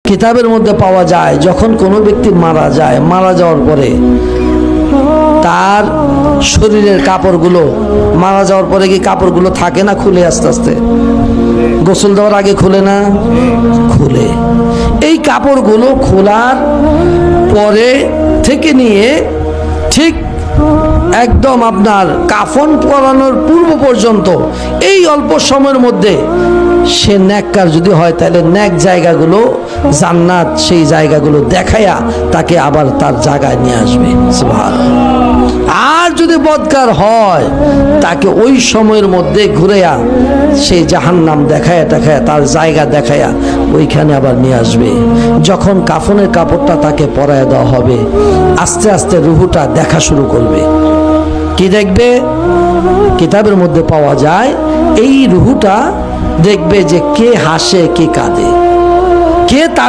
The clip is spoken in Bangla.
কিতাবের মধ্যে পাওয়া যায়, যখন কোনো ব্যক্তি মারা যায়, মারা যাওয়ার পরে তার শরীরের কাপড়গুলো, মারা যাওয়ার পরে কি কাপড়গুলো থাকে না, খুলে আস্তে আস্তে, গোসল দেওয়ার আগে খুলে না, খুলে। এই কাপড়গুলো খোলার পরে থেকে নিয়ে ঠিক একদম আপনার কাফন পরানোর পূর্ব পর্যন্ত এই অল্প সময়ের মধ্যে সে নেককার যদি হয়, তাহলে নেক জায়গাগুলো, জান্নাত সেই জায়গাগুলো দেখায়া তাকে আবার তার জায়গায় নিয়ে আসবে। সুবহানাল্লাহ। আর যদি বদকার হয়, তাকে ওই সময়ের মধ্যে ঘুরেয়া সেই জাহান্নাম দেখায়া দেখায়া তার জায়গা দেখায়া ওইখানে আবার নিয়ে আসবে। যখন কাফনের কাপড়টা তাকে পরায় দেওয়া হবে, আস্তে আস্তে রুহুটা দেখা শুরু করবে। কি দেখবে? কিতাবের মধ্যে পাওয়া যায়, এই রুহুটা দেখবে যে কে হাসে কে কাঁদে, কে তার